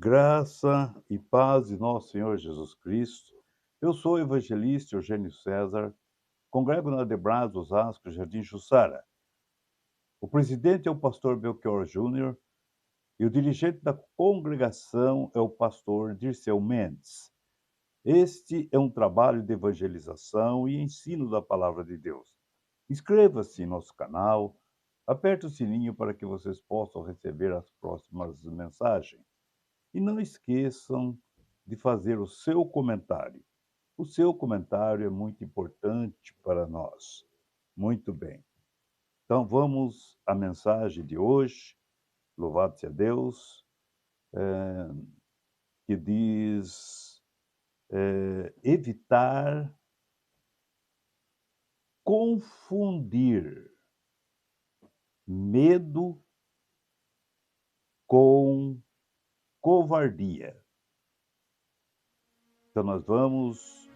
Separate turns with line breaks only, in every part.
Graça e paz de nosso Senhor Jesus Cristo. Eu sou o evangelista Eugênio César, congrego na Debras, Osasco, Jardim Jussara. O presidente é o pastor Belchior Júnior e o dirigente da congregação é o pastor Dirceu Mendes. Este é um trabalho de evangelização e ensino da palavra de Deus. Inscreva-se em nosso canal, aperte o sininho para que vocês possam receber as próximas mensagens. E não esqueçam de fazer o seu comentário. O seu comentário é muito importante para nós. Muito bem. Então vamos à mensagem de hoje. Louvado seja Deus, que diz evitar confundir medo com covardia. Então nós vamos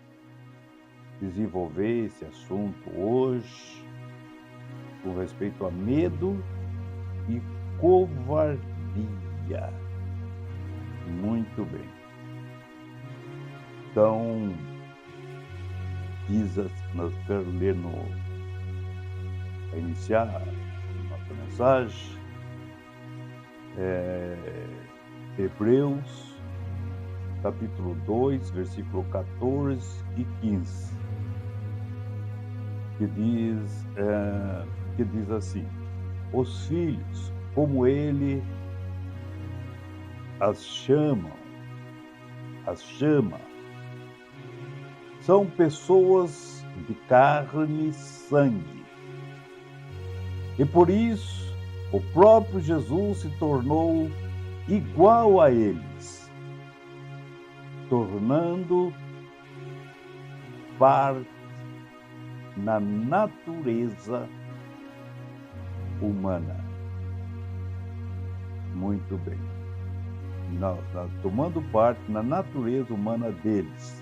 desenvolver esse assunto hoje com respeito a medo e covardia. Muito bem. Então, nós quero ler para iniciar a nossa mensagem, Hebreus, capítulo 2, versículo 14 e 15, que diz assim: os filhos, como ele as chama, são pessoas de carne e sangue. E por isso, o próprio Jesus se tornou igual a eles, tornando parte na natureza humana. Muito bem. Tomando parte na natureza humana deles.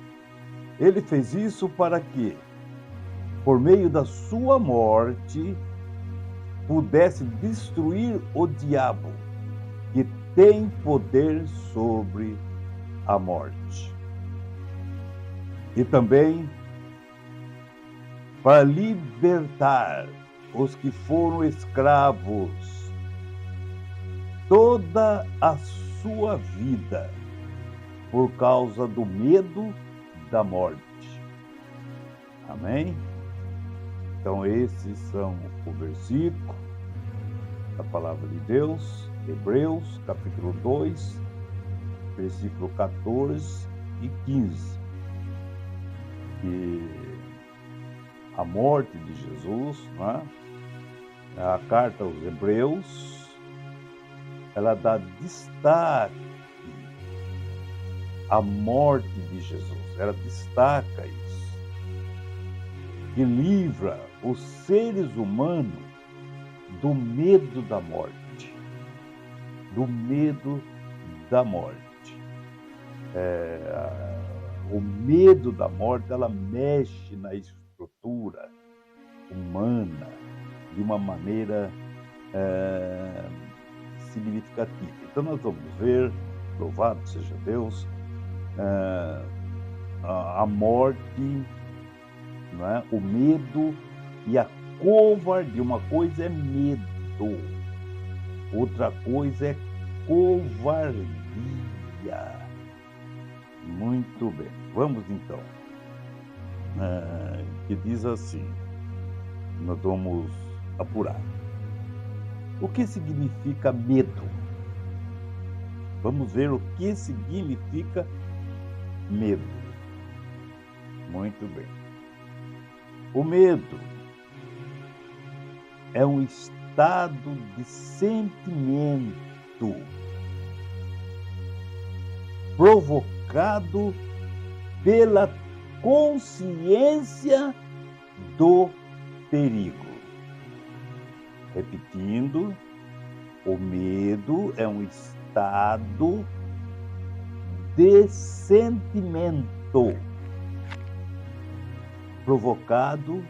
Ele fez isso para que, por meio da sua morte, pudesse destruir o diabo, que tem poder sobre a morte. E também para libertar os que foram escravos toda a sua vida por causa do medo da morte. Amém? Então esses são o versículo da palavra de Deus, Hebreus, capítulo 2, versículo 14 e 15. Que a morte de Jesus, né? A carta aos Hebreus, ela dá destaque à morte de Jesus. Ela destaca isso. Que livra os seres humanos do medo da morte. Do medo da morte. O medo da morte, ela mexe na estrutura humana de uma maneira significativa. Então nós vamos ver, louvado seja Deus, a morte, não é? O medo e a covardia. Uma coisa é medo, outra coisa é covardia. Muito bem, vamos então. Que diz assim, nós vamos apurar. O que significa medo? Vamos ver o que significa medo. Muito bem. O medo é um estado de sentimento provocado pela consciência do perigo. Repetindo, o medo é um estado de sentimento provocado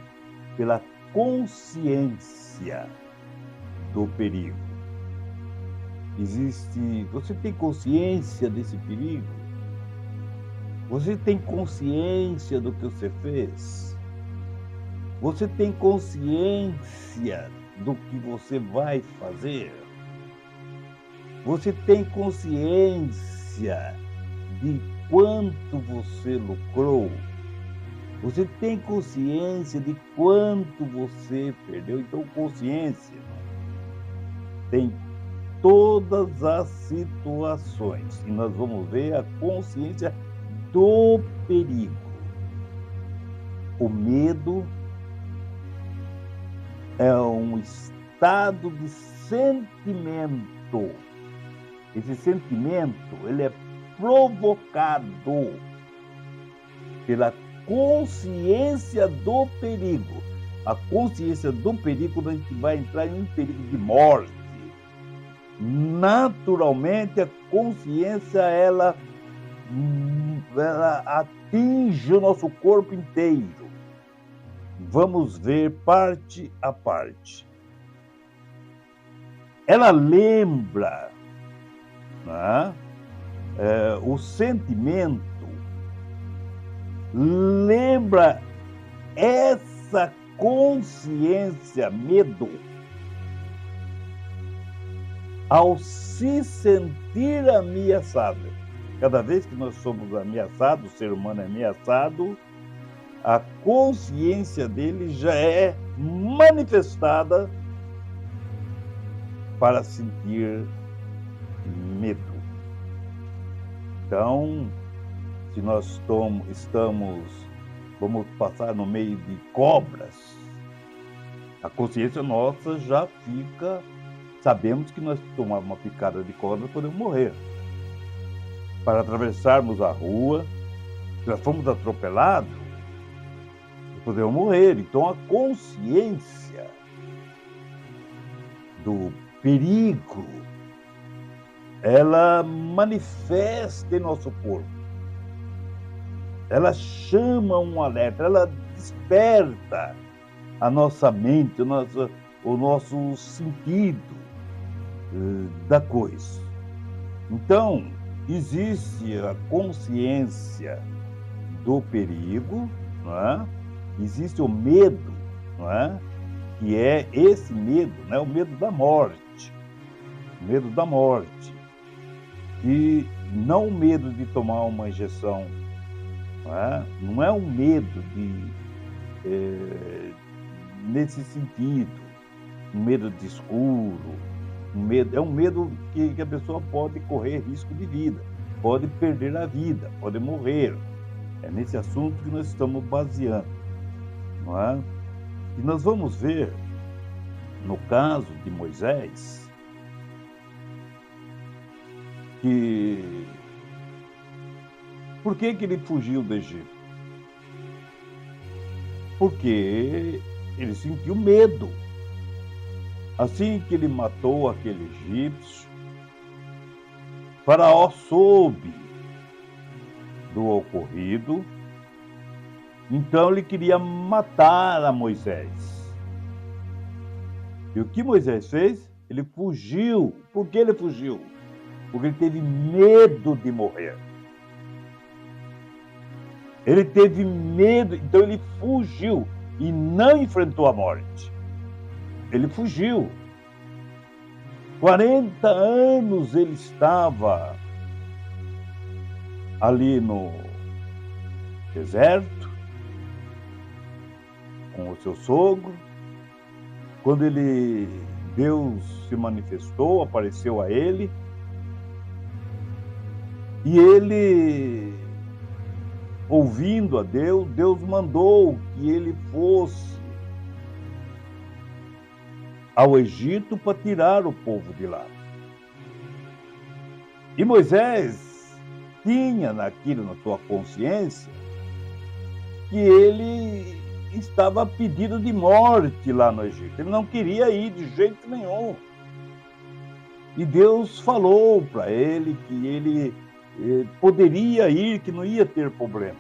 pela consciência do perigo. Você tem consciência desse perigo? Você tem consciência do que você fez? Você tem consciência do que você vai fazer? Você tem consciência de quanto você lucrou? Você tem consciência de quanto você perdeu? Então, consciência tem todas as situações. E nós vamos ver a consciência do perigo. O medo é um estado de sentimento. Esse sentimento, ele é provocado pela consciência do perigo. A consciência do perigo, quando a gente vai entrar em um perigo de morte, naturalmente a consciência ela atinge o nosso corpo inteiro. Vamos ver parte a parte. Ela lembra, né? O sentimento lembra essa consciência, medo, ao se sentir ameaçado. Cada vez que nós somos ameaçados, o ser humano é ameaçado, a consciência dele já é manifestada para sentir medo. Então, se nós vamos passar no meio de cobras, a consciência nossa já fica, sabemos que nós tomar uma picada de cobra podemos morrer. Para atravessarmos a rua, se nós fomos atropelados, podemos morrer. Então a consciência do perigo, ela manifesta em nosso corpo. Ela chama um alerta, ela desperta a nossa mente, o nosso sentido da coisa. Então, existe a consciência do perigo, não é? Existe o medo, não é? Que é esse medo, né? O medo da morte. O medo da morte. E não o medo de tomar uma injeção, não é? Não é um medo nesse sentido, um medo de escuro, é um medo que a pessoa pode correr risco de vida, pode perder a vida, pode morrer. É nesse assunto que nós estamos baseando, não é? E nós vamos ver, no caso de Moisés, que por que ele fugiu do Egito? Porque ele sentiu medo. Assim que ele matou aquele egípcio, Faraó soube do ocorrido, então ele queria matar a Moisés. E o que Moisés fez? Ele fugiu. Por que ele fugiu? Porque ele teve medo de morrer. Ele teve medo, então ele fugiu e não enfrentou a morte. Ele fugiu. 40 anos ele estava ali no deserto, com o seu sogro. Quando Deus se manifestou, apareceu a ele, e ele, ouvindo a Deus, Deus mandou que ele fosse ao Egito para tirar o povo de lá. E Moisés tinha naquilo na sua consciência que ele estava a pedido de morte lá no Egito. Ele não queria ir de jeito nenhum. E Deus falou para ele que ele poderia ir, que não ia ter problema.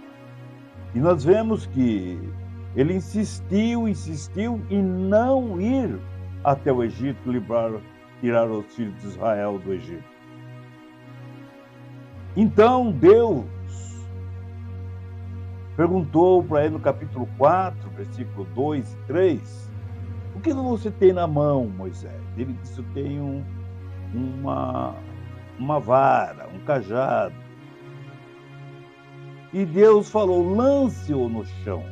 E nós vemos que ele insistiu em não ir até o Egito livrar tirar os filhos de Israel do Egito. Então Deus perguntou para ele no capítulo 4, versículo 2 e 3, o que você tem na mão, Moisés? Ele disse, eu tenho uma vara, um cajado. E Deus falou, lance-o no chão.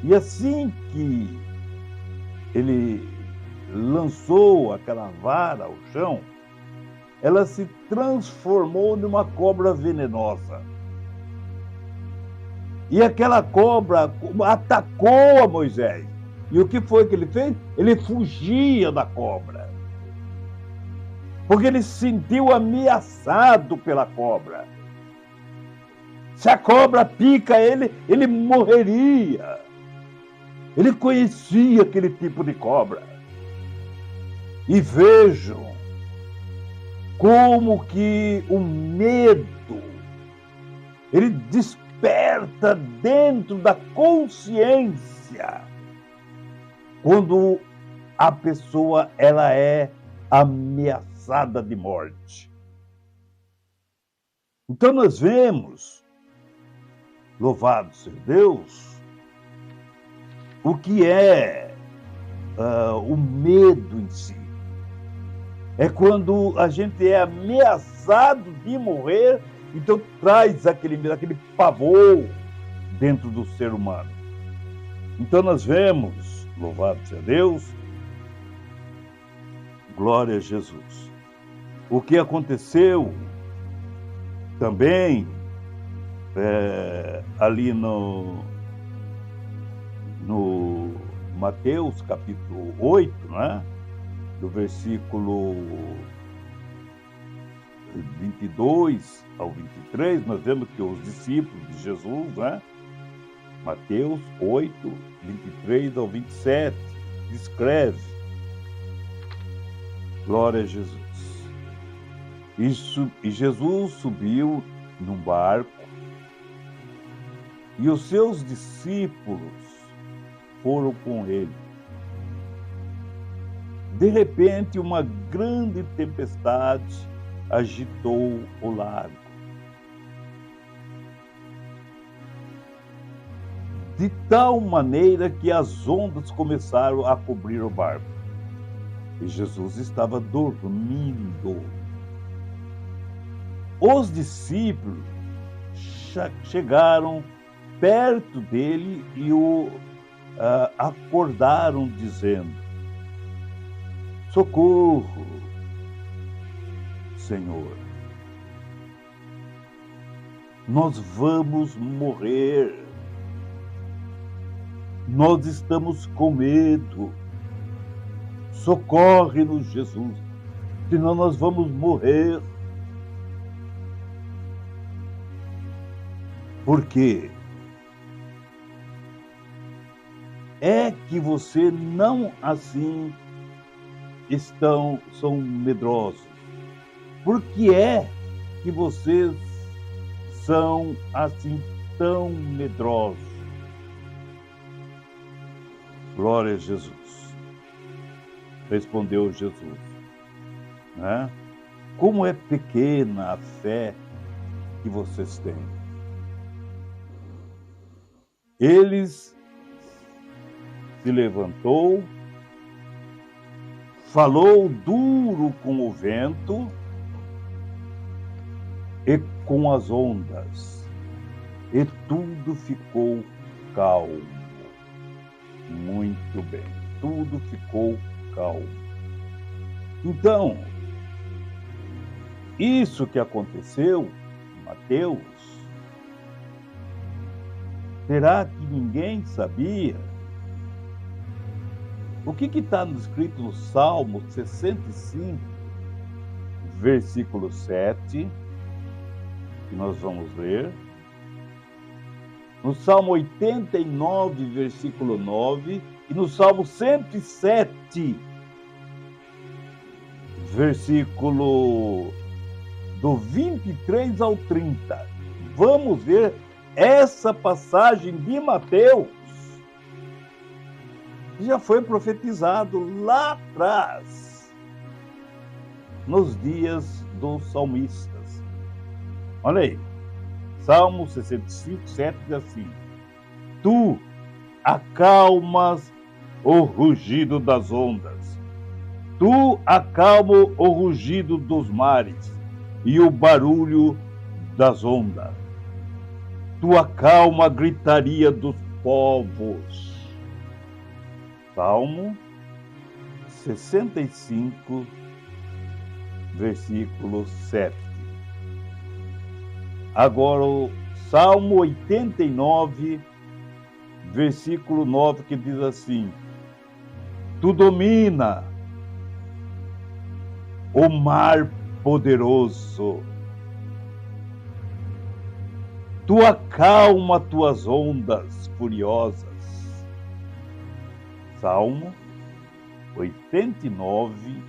E assim que ele lançou aquela vara ao chão, ela se transformou numa cobra venenosa. E aquela cobra atacou a Moisés. E o que foi que ele fez? Ele fugia da cobra. Porque ele se sentiu ameaçado pela cobra. Se a cobra pica ele, ele morreria. Ele conhecia aquele tipo de cobra. E vejam como que o medo, ele desperta dentro da consciência quando a pessoa ela é ameaçada de morte. Então nós vemos, louvado seja Deus, o que é o medo em si. É quando a gente é ameaçado de morrer, então traz aquele pavor dentro do ser humano. Então nós vemos, louvado seja Deus, glória a Jesus. O que aconteceu também ali no Mateus capítulo 8, né? Do versículo 22 ao 23, nós vemos que os discípulos de Jesus, né? Mateus 8, 23 ao 27, descreve. Glória a Jesus. E Jesus subiu num barco e os seus discípulos foram com ele. De repente, uma grande tempestade agitou o lago. De tal maneira que as ondas começaram a cobrir o barco. E Jesus estava dormindo. Os discípulos chegaram perto dele e o acordaram, dizendo: socorro, Senhor, nós vamos morrer, nós estamos com medo, socorre-nos, Jesus, senão nós vamos morrer. Por quê? É que você não assim são medrosos? Por que é que vocês são assim tão medrosos? Glória a Jesus. Respondeu Jesus, né? Como é pequena a fé que vocês têm. Eles se levantou, falou duro com o vento e com as ondas, e tudo ficou calmo. Muito bem, tudo ficou calmo. Então, isso que aconteceu em Mateus, será que ninguém sabia? O que está escrito no Salmo 65, versículo 7, que nós vamos ler. No Salmo 89, versículo 9, e no Salmo 107, versículo do 23 ao 30. Vamos ver essa passagem de Mateus. Já foi profetizado lá atrás. nos dias dos salmistas. Olha aí, Salmo 65, 7 diz assim: Tu acalmas o rugido das ondas, tu acalma o rugido dos mares e o barulho das ondas. Tu acalma a gritaria dos povos. Salmo 65, versículo 7. Agora o Salmo 89, versículo 9, que diz assim: Tu domina o mar poderoso, tu acalma tuas ondas furiosas. Salmo 89,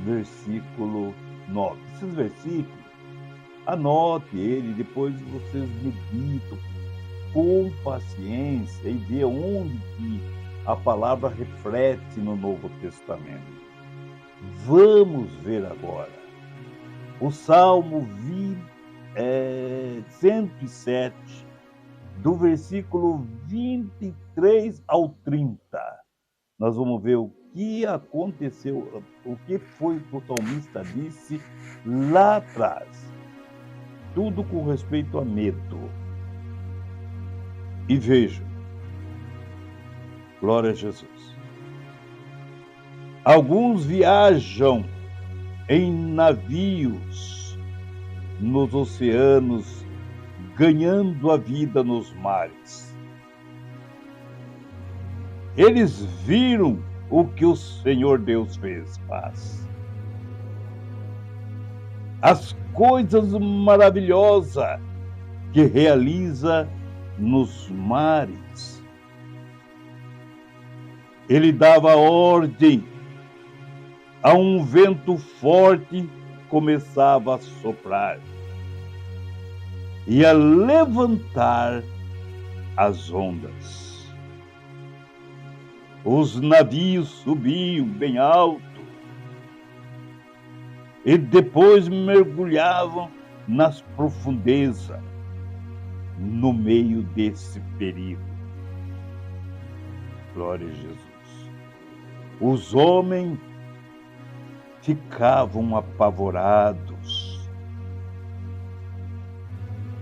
versículo 9. Esses versículos, anote ele, depois vocês meditam com paciência e vê onde que a palavra reflete no Novo Testamento. Vamos ver agora o Salmo 107, do versículo 23 ao 30. Nós vamos ver o que aconteceu, o que foi que o salmista disse lá atrás. Tudo com respeito a medo. E vejam, glória a Jesus. Alguns viajam em navios nos oceanos, ganhando a vida nos mares. Eles viram o que o Senhor Deus faz. As coisas maravilhosas que realiza nos mares. Ele dava ordem a um vento forte, começava a soprar e a levantar as ondas. Os navios subiam bem alto e depois mergulhavam nas profundezas, no meio desse perigo. Glória a Jesus. Os homens ficavam apavorados,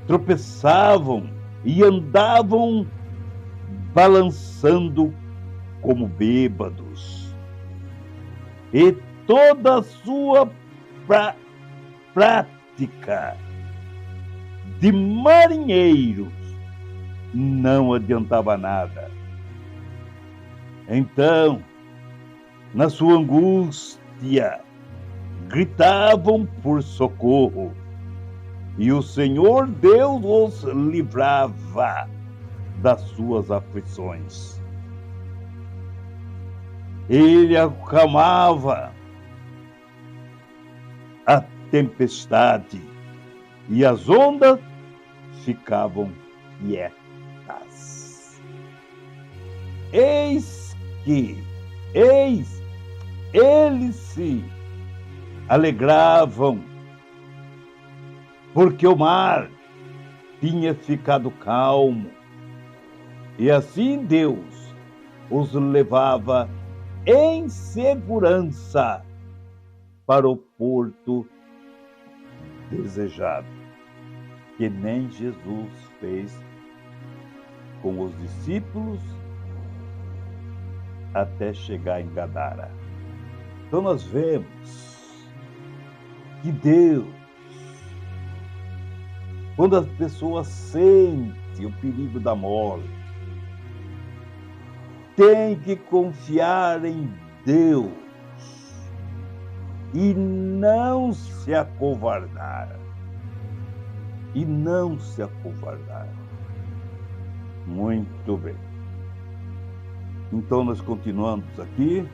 tropeçavam e andavam balançando como bêbados. E toda a sua prática de marinheiros não adiantava nada. Então, na sua angústia, gritavam por socorro, e o Senhor Deus os livrava das suas aflições. Ele acalmava a tempestade e as ondas ficavam quietas. Eis, eles se alegravam, porque o mar tinha ficado calmo, e assim Deus os levava em segurança para o porto desejado, que nem Jesus fez com os discípulos até chegar em Gadara. Então nós vemos que Deus, quando as pessoas sentem o perigo da morte, tem que confiar em Deus e não se acovardar. Muito bem. Então nós continuamos aqui.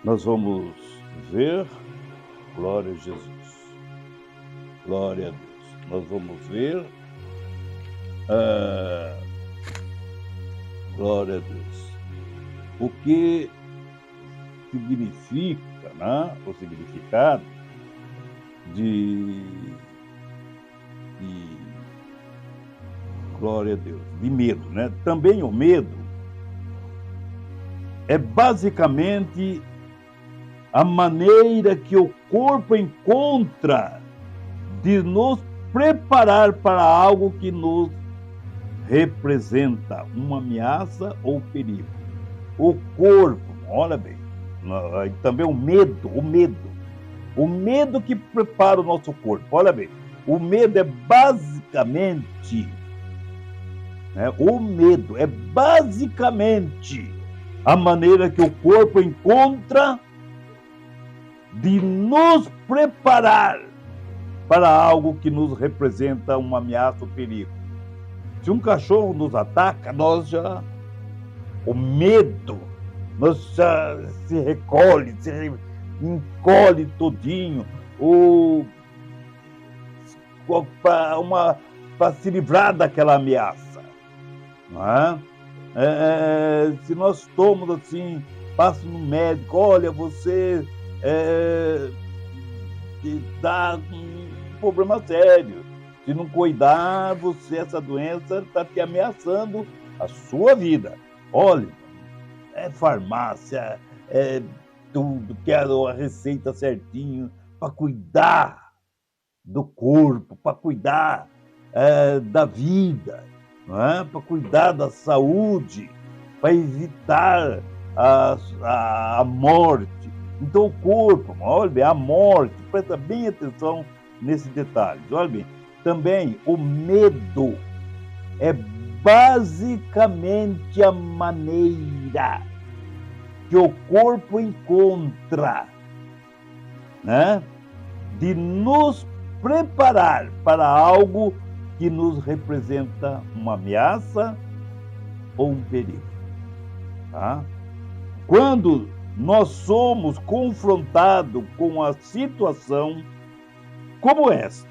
Nós vamos ver, glória a Jesus, glória a Deus. Nós vamos ver, glória a Deus, o que significa, né, o significado de, de glória a Deus, de medo, né? Também o medo é basicamente a maneira que o corpo encontra de nos preparar para algo que nos representa uma ameaça ou perigo. O corpo, olha bem, também o medo que prepara o nosso corpo, olha bem, o medo é basicamente, né, a maneira que o corpo encontra de nos preparar para algo que nos representa uma ameaça ou perigo. Se um cachorro nos ataca, o medo, nós já se recolhe, encolhe todinho, para se livrar daquela ameaça. Não é? Se nós tomamos assim, passa no médico, olha, você dá um problema sério. Se não cuidar, essa doença está te ameaçando a sua vida. Olha, é farmácia, é tudo, quero a receita certinho para cuidar do corpo, para cuidar da vida, não é? Para cuidar da saúde, para evitar a morte. Então o corpo, olha bem, a morte, presta bem atenção nesse detalhe, olha bem. Também o medo é basicamente a maneira que o corpo encontra, né, de nos preparar para algo que nos representa uma ameaça ou um perigo. Tá? Quando nós somos confrontados com uma situação como esta,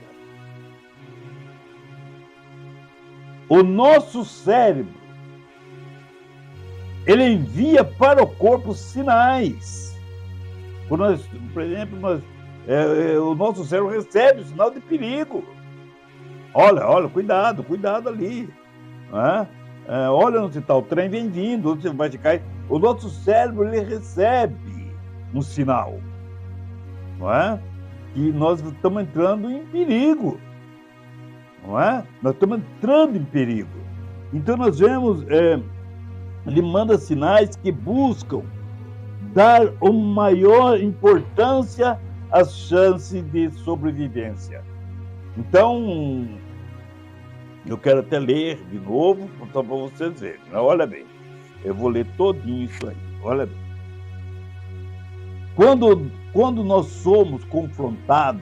o nosso cérebro, ele envia para o corpo sinais. Por exemplo, o nosso cérebro recebe o sinal de perigo. Olha, cuidado ali. Né? Olha onde está, o trem vem vindo, onde você vai cair. O nosso cérebro, ele recebe um sinal. Não é? Que nós estamos entrando em perigo. Não é? Nós estamos entrando em perigo. Então nós vemos, ele manda sinais que buscam dar uma maior importância às chances de sobrevivência. Então, eu quero até ler de novo, só para vocês verem. Olha bem, eu vou ler todinho isso aí. Olha bem. Quando nós somos confrontados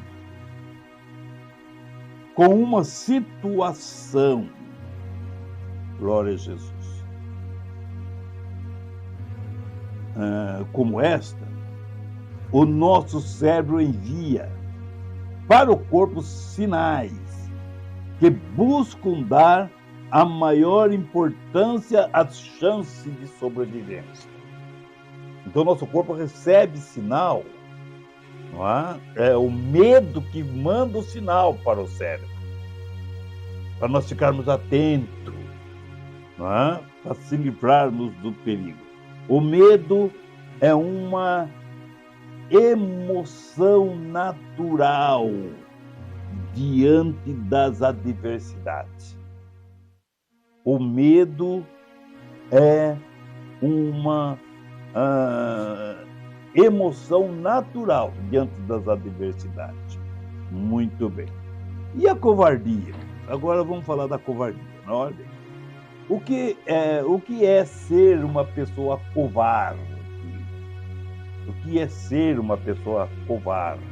com uma situação, glória a Jesus, como esta, o nosso cérebro envia para o corpo sinais que buscam dar a maior importância às chances de sobrevivência. Então, nosso corpo recebe sinal, não é? É o medo que manda o sinal para o cérebro, para nós ficarmos atentos, não é? Para se livrarmos do perigo. O medo é uma emoção natural diante das adversidades. O medo é uma emoção natural diante das adversidades. Muito bem. E a covardia? Agora vamos falar da covardia. Olha bem. O que é ser uma pessoa covarde? O que é ser uma pessoa covarde?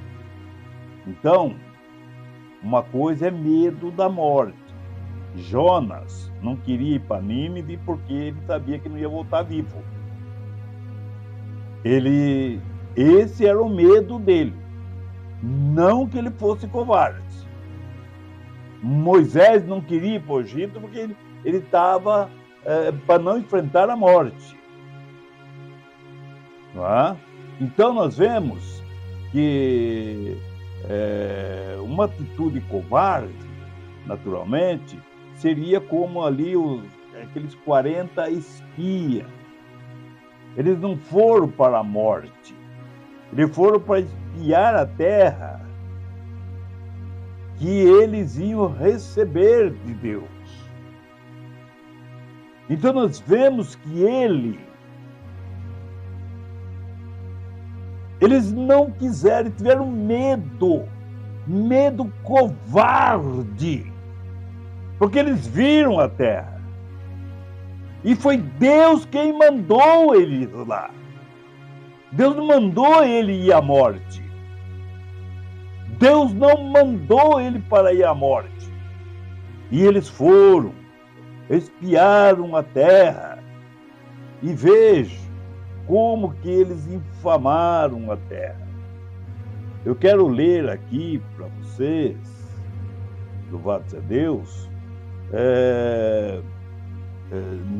Então, uma coisa é medo da morte. Jonas não queria ir para Nínive porque ele sabia que não ia voltar vivo. Esse era o medo dele. Não que ele fosse covarde. Moisés não queria ir para o Egito porque ele estava para não enfrentar a morte. Não é? Então nós vemos que uma atitude covarde, naturalmente, seria como ali aqueles 40 espias. Eles não foram para a morte, eles foram para espiar a terra que eles iam receber de Deus. Então nós vemos que eles não quiseram, tiveram medo covarde, porque eles viram a terra. E foi Deus quem mandou eles lá. Deus não mandou ele ir à morte. Deus não mandou ele para ir à morte. E eles foram, espiaram a terra. E veja como que eles infamaram a terra. Eu quero ler aqui para vocês, louvado seja Deus,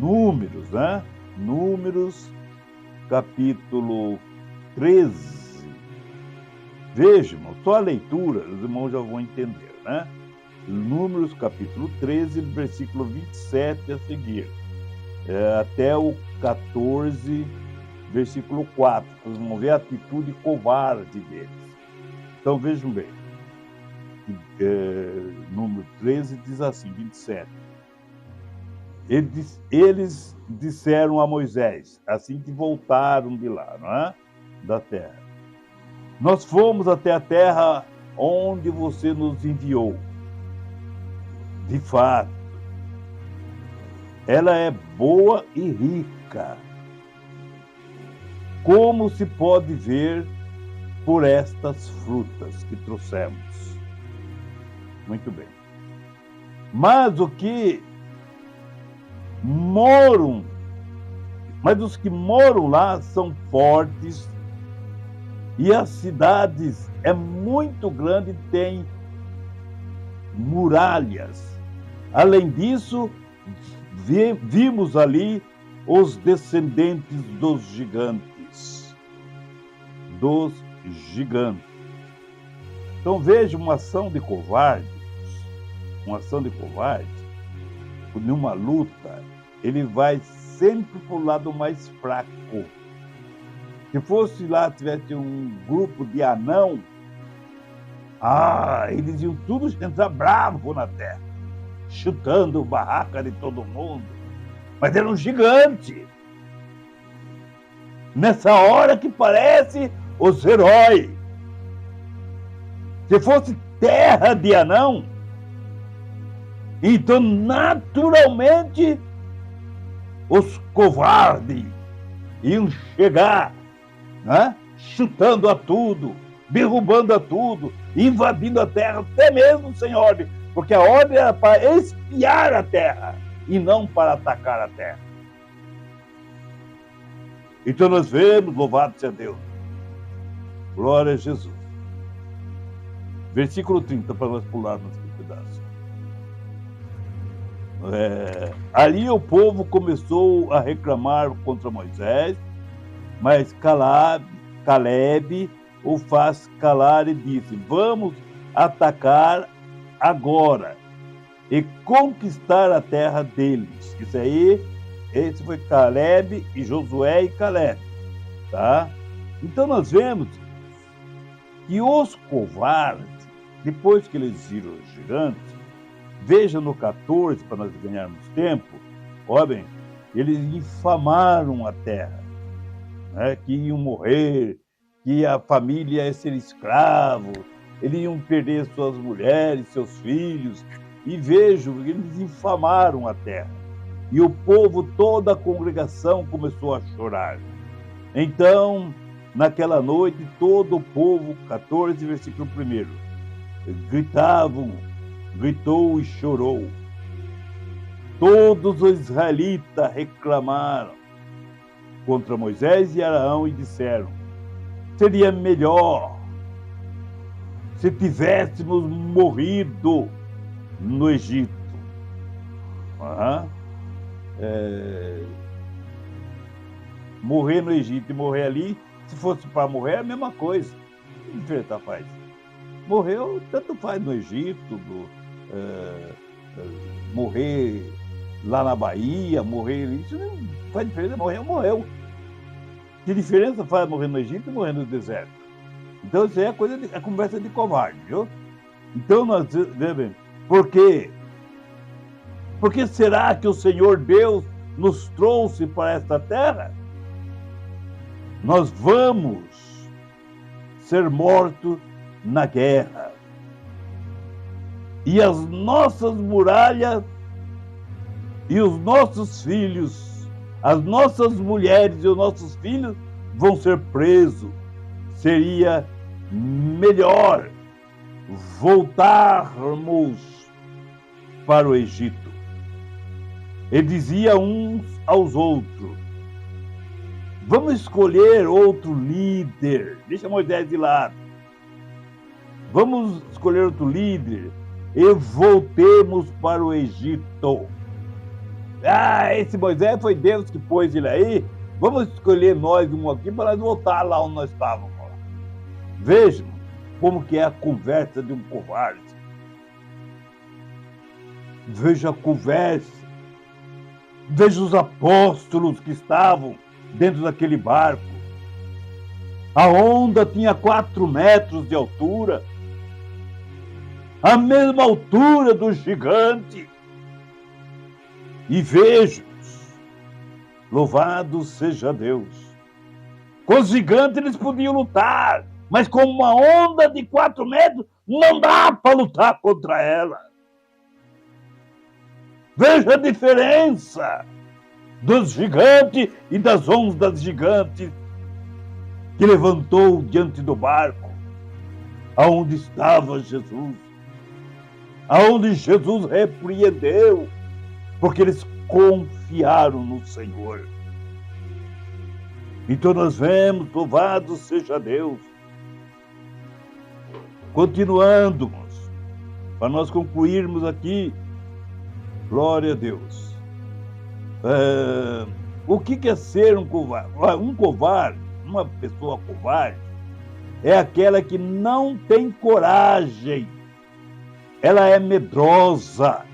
Números, né? Números, capítulo 13. Veja, irmão, só a leitura, os irmãos já vão entender, né? Números, capítulo 13, versículo 27 a seguir, até o 14, versículo 4. Vocês vão ver a atitude covarde deles. Então, vejam bem. Número 13 diz assim, 27. Eles disseram a Moisés, assim que voltaram de lá, não é? Da terra. Nós fomos até a terra onde você nos enviou. De fato, ela é boa e rica, como se pode ver por estas frutas que trouxemos. Muito bem. Mas os que moram lá são fortes, e as cidades é muito grande, tem muralhas. Além disso, vimos ali os descendentes dos gigantes. Então veja uma ação de covarde, numa luta, ele vai sempre para o lado mais fraco. Se fosse lá, tivesse um grupo de anão, eles iam tudo entrar bravo na terra, chutando barraca de todo mundo. Mas era um gigante. Nessa hora que parece os heróis. Se fosse terra de anão, então naturalmente os covardes iam chegar, né? Chutando a tudo, derrubando a tudo, invadindo a terra, até mesmo sem ordem, porque a ordem era para espiar a terra e não para atacar a terra. Então nós vemos, louvado seja Deus, glória a Jesus. Versículo 30, para nós pularmos aqui um pedaço. Ali o povo começou a reclamar contra Moisés, mas Caleb o faz calar e disse: vamos atacar agora e conquistar a terra deles. Esse foi Caleb e Josué e Caleb, tá? Então nós vemos que os covardes, depois que eles viram os gigantes, veja no 14, para nós ganharmos tempo, ó bem, eles infamaram a terra, né, que iam morrer, que a família ia ser escravo, eles iam perder suas mulheres, seus filhos, e vejo, eles infamaram a terra. E o povo, toda a congregação começou a chorar. Então, naquela noite, todo o povo, 14, versículo 1, gritou e chorou. Todos os israelitas reclamaram contra Moisés e Arão e disseram: seria melhor se tivéssemos morrido no Egito. Morrer no Egito e morrer ali Se fosse para morrer, é a mesma coisa. Que diferença faz? Morreu, tanto faz no Egito, morrer lá na Bahia, morrer... Isso não faz diferença, morreu. Que diferença faz morrer no Egito e morrer no deserto? Então isso aí é conversa de covarde, viu? Então nós devemos... Por quê? Por que será que o Senhor Deus nos trouxe para esta terra? Nós vamos ser mortos na guerra. E as nossas muralhas e os nossos filhos, as nossas mulheres e os nossos filhos vão ser presos. Seria melhor voltarmos para o Egito. E dizia uns aos outros: vamos escolher outro líder. Deixa Moisés de lado. Vamos escolher outro líder e voltemos para o Egito. Esse Moisés foi Deus que pôs ele aí. Vamos escolher nós um aqui para nós voltar lá onde nós estávamos. Vejam como que é a conversa de um covarde. Veja a conversa. Veja os apóstolos que estavam dentro daquele barco. A onda tinha 4 metros de altura. A mesma altura do gigante. E vejam-os, louvado seja Deus. Com os gigantes eles podiam lutar, mas com uma onda de 4 metros, não dá para lutar contra ela. Veja a diferença dos gigantes e das ondas gigantes que levantou diante do barco, aonde estava Jesus, aonde Jesus repreendeu, porque eles confiaram no Senhor. Então nós vemos, louvado seja Deus. Continuando, para nós concluirmos aqui, glória a Deus. O que é ser um covarde? Um covarde, uma pessoa covarde, é aquela que não tem coragem. Ela é medrosa.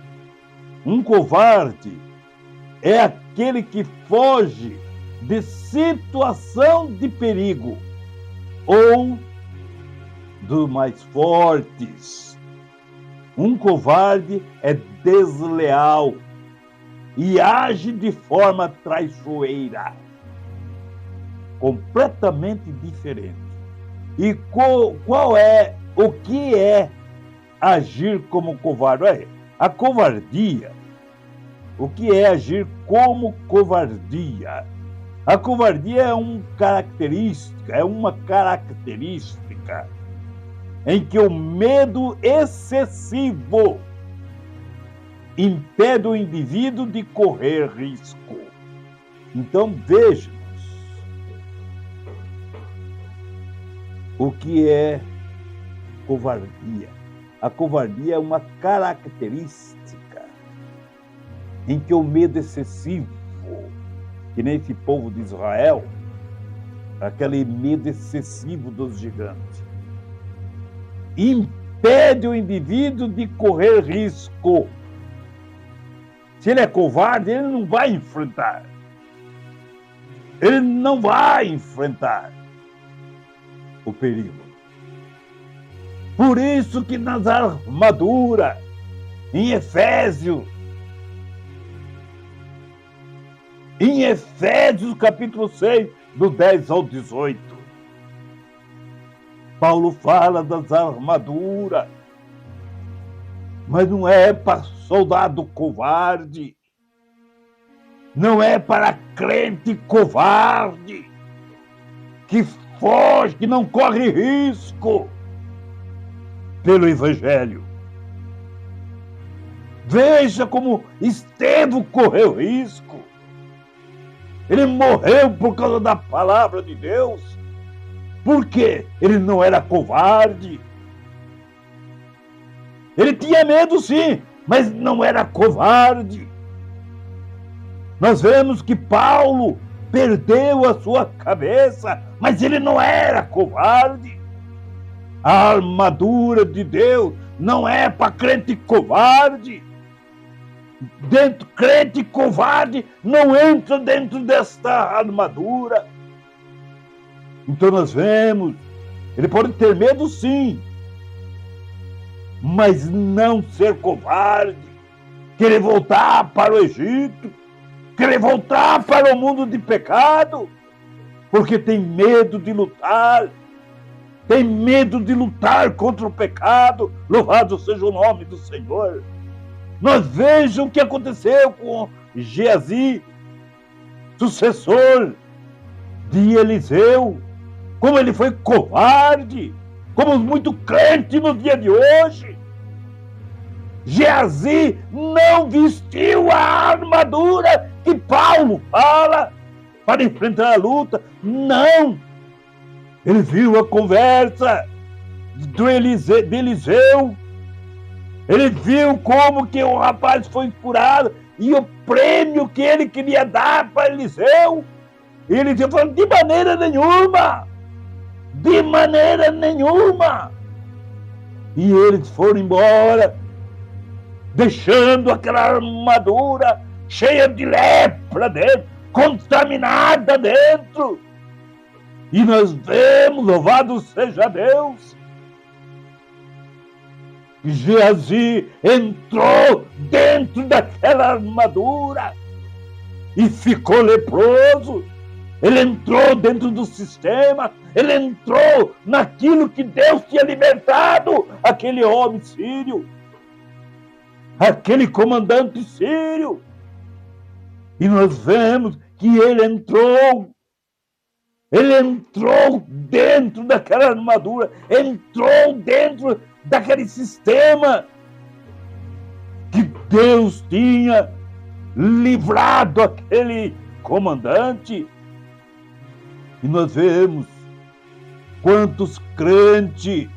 Um covarde é aquele que foge de situação de perigo ou dos mais fortes. Um covarde é desleal e age de forma traiçoeira, completamente diferente. E o que é agir como covarde? A covardia. O que é agir como covardia? A covardia é uma característica em que o medo excessivo impede o indivíduo de correr risco. Então vejamos o que é covardia. A covardia é uma característica em que o medo excessivo, que nem esse povo de Israel, aquele medo excessivo dos gigantes, impede o indivíduo de correr risco. Se ele é covarde, ele não vai enfrentar. Ele não vai enfrentar o perigo. Por isso que nas armaduras, em Efésios capítulo 6, do 10 ao 18, Paulo fala das armaduras, mas não é para soldado covarde, não é para crente covarde, que foge, que não corre risco pelo Evangelho. Veja como Estevão correu risco. Ele morreu por causa da palavra de Deus. Por quê? Ele não era covarde. Ele tinha medo, sim, mas não era covarde. Nós vemos que Paulo perdeu a sua cabeça mas ele não era covarde. A armadura de Deus não é para crente covarde. Crente covarde não entra dentro desta armadura. Então nós vemos, ele pode ter medo sim, mas não ser covarde, querer voltar para o Egito, querer voltar para o mundo de pecado, porque tem medo de lutar, tem medo de lutar contra o pecado. Louvado seja o nome do Senhor. Nós vejamos o que aconteceu com Geazi, sucessor de Eliseu, como ele foi covarde, como muito crente no dia de hoje. Geazi não vestiu a armadura que Paulo fala para enfrentar a luta. Não! Ele viu a conversa de Eliseu. Ele viu como que o rapaz foi curado e o prêmio que ele queria dar para Eliseu. E Eliseu falou, de maneira nenhuma! De maneira nenhuma! E eles foram embora, deixando aquela armadura cheia de lepra dentro, contaminada dentro. E nós vemos, louvado seja Deus, que Geazi entrou dentro daquela armadura e ficou leproso. Ele entrou dentro do sistema, ele entrou naquilo que Deus tinha libertado aquele homem sírio, aquele comandante sírio. E nós vemos que ele entrou dentro daquela armadura, entrou dentro daquele sistema que Deus tinha livrado aquele comandante. E nós vemos quantos crentes,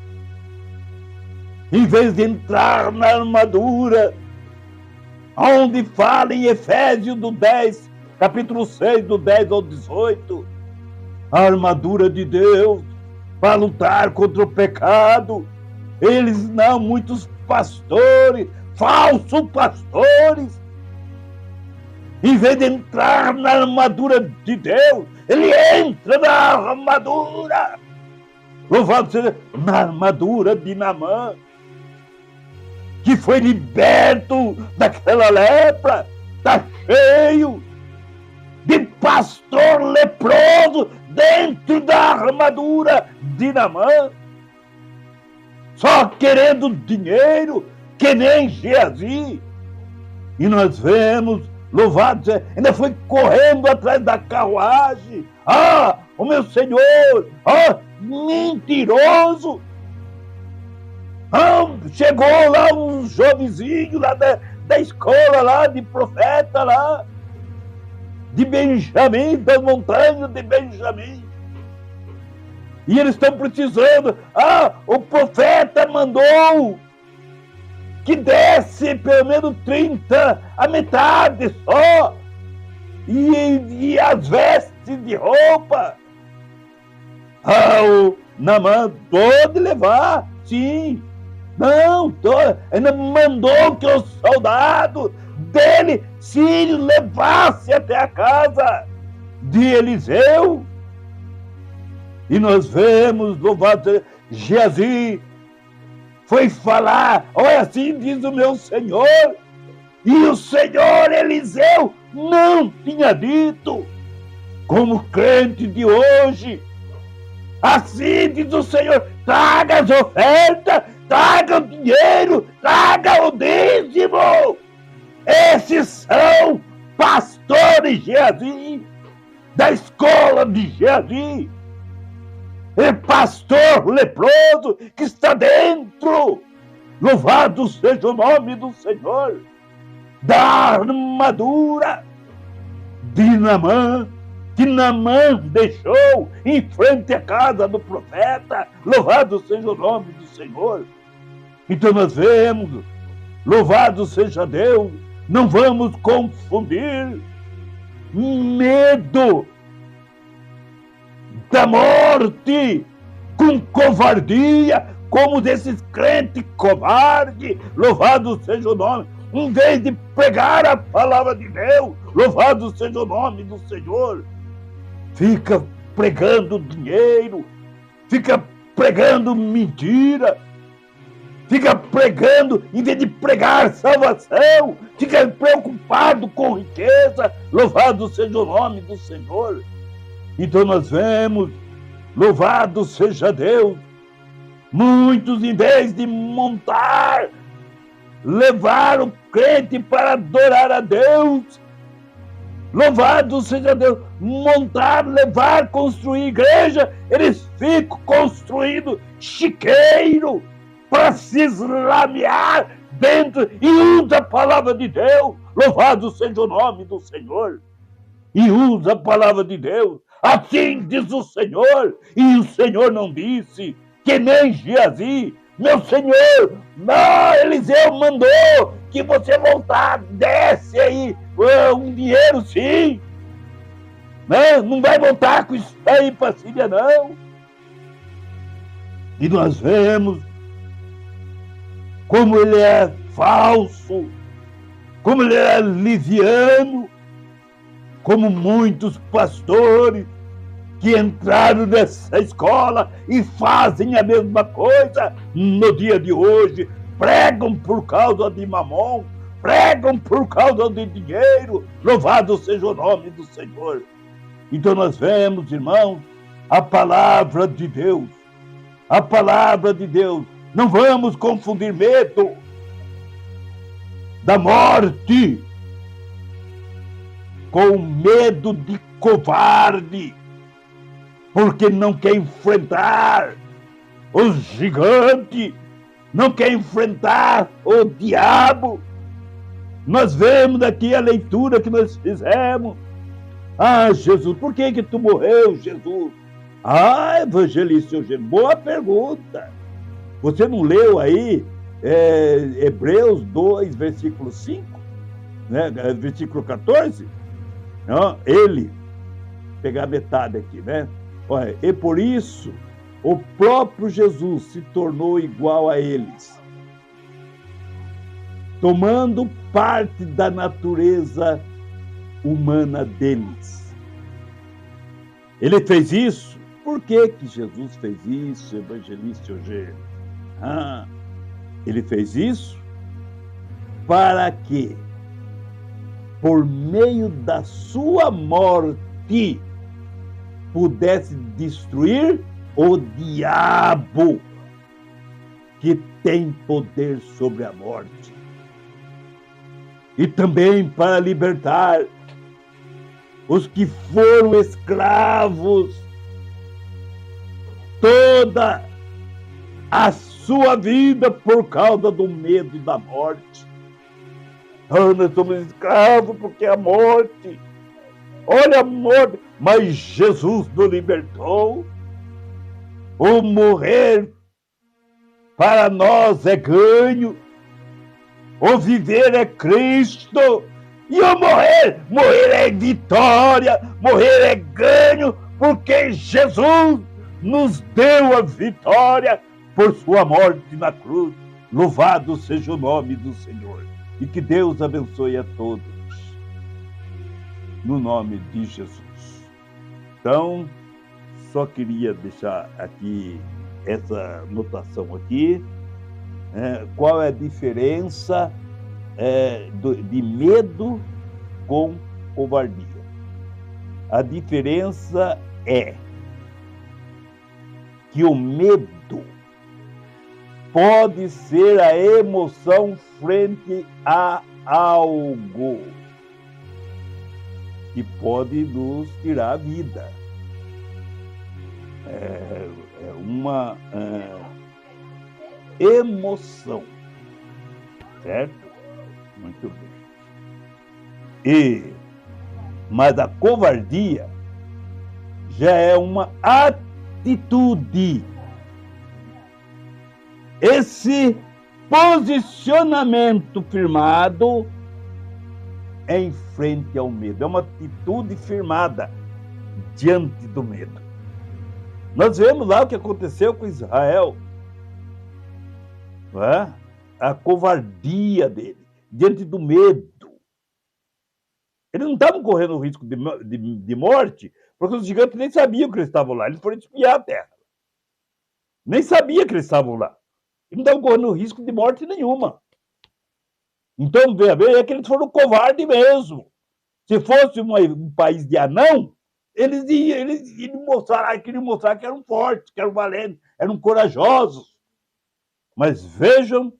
em vez de entrar na armadura, onde fala em Efésios do 10, capítulo 6, do 10 ao 18, a armadura de Deus para lutar contra o pecado. Eles não, muitos pastores, falsos pastores, em vez de entrar na armadura de Deus, ele entra na armadura. Louvado seja, na armadura de Naamã, que foi liberto daquela lepra, está cheio de pastor leproso dentro da armadura de Naamã, só querendo dinheiro, que nem Geazi. E nós vemos, louvado seja, ainda foi correndo atrás da carruagem. Ah, o meu Senhor, ah, mentiroso. Ah, chegou lá um jovenzinho lá da escola lá, de profeta lá, de Benjamim, das montanhas de Benjamim. E eles estão precisando. Ah, o profeta mandou que desse pelo menos 30, a metade só. E as vestes de roupa. Ah, o Naamã pode levar, sim. Não, ainda mandou que os soldados dele sírios levasse até a casa de Eliseu. E nós vemos, louvado Geazi, foi falar, olha, assim diz o meu Senhor, e o Senhor Eliseu não tinha dito, como crente de hoje, assim diz o Senhor, traga as ofertas, traga o dinheiro, traga o dízimo. Esses são pastores Geazi, da escola de Geazi. É pastor leproso que está dentro. Louvado seja o nome do Senhor. Da armadura de Naamã, que Naamã deixou em frente à casa do profeta. Louvado seja o nome do Senhor. Então nós vemos, louvado seja Deus, não vamos confundir medo da morte com covardia, como desses crentes covardes, louvado seja o nome, em vez de pregar a palavra de Deus, louvado seja o nome do Senhor, fica pregando dinheiro, fica pregando mentira, fica pregando, em vez de pregar salvação, fica preocupado com riqueza, louvado seja o nome do Senhor. Então nós vemos, louvado seja Deus, muitos, em vez de montar, levar o crente para adorar a Deus, louvado seja Deus, montar, levar, construir igreja, eles ficam construindo chiqueiro para se eslamear dentro e usa a palavra de Deus, louvado seja o nome do Senhor, e usa a palavra de Deus, assim diz o Senhor, e o Senhor não disse, que nem Geazi, meu Senhor, não, Eliseu mandou que você voltar, desce aí, um dinheiro sim, né? Não vai voltar com isso aí para a Síria não. E nós vemos como ele é falso, como ele é liviano, como muitos pastores que entraram nessa escola e fazem a mesma coisa no dia de hoje, pregam por causa de mamon, pregam por causa de dinheiro, louvado seja o nome do Senhor. Então nós vemos, irmãos, a palavra de Deus, não vamos confundir medo da morte com medo de covarde, porque não quer enfrentar os gigantes, não quer enfrentar o diabo. Nós vemos aqui a leitura que nós fizemos. Ah, Jesus, por que tu morreu, Jesus? Ah, evangelista Eugênio, boa pergunta. Você não leu aí Hebreus 2, versículo 5? Né? Versículo 14? Não, ele, vou pegar metade aqui, né? Olha, e por isso o próprio Jesus se tornou igual a eles, tomando parte da natureza humana deles. Ele fez isso. Por que Jesus fez isso, evangelista Eugênio? Ele fez isso para que, por meio da sua morte, pudesse destruir o diabo, que tem poder sobre a morte. E também para libertar os que foram escravos toda a sua vida por causa do medo da morte. Nós somos escravos porque a morte, olha a morte, mas Jesus nos libertou. O morrer para nós é ganho, o viver é Cristo, e o morrer é vitória, morrer é ganho, porque Jesus nos deu a vitória por sua morte na cruz. Louvado seja o nome do Senhor, e que Deus abençoe a todos, no nome de Jesus. Então, só queria deixar aqui essa notação aqui. Qual é a diferença de medo com covardia? A diferença é que o medo pode ser a emoção frente a algo que pode nos tirar a vida. É uma emoção, certo? Muito bem. Mas a covardia já é uma atitude. Esse posicionamento firmado em frente ao medo. É uma atitude firmada diante do medo. Nós vemos lá o que aconteceu com Israel, não é? A covardia dele, diante do medo. Eles não estavam correndo risco de morte, porque os gigantes nem sabiam que eles estavam lá. Eles foram espiar a terra. Nem sabia que eles estavam lá. Eles não estavam correndo risco de morte nenhuma. Então, veja bem, é que eles foram covardes mesmo. Se fosse um país de anão, eles queriam mostrar que eram fortes, que eram valentes, eram corajosos. Mas vejam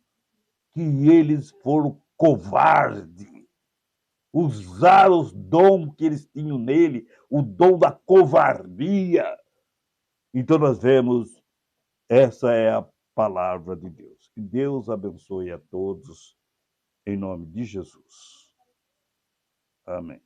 que eles foram covardes. Usaram os dons que eles tinham nele, o dom da covardia. Então nós vemos, essa é a palavra de Deus. Que Deus abençoe a todos, em nome de Jesus. Amém.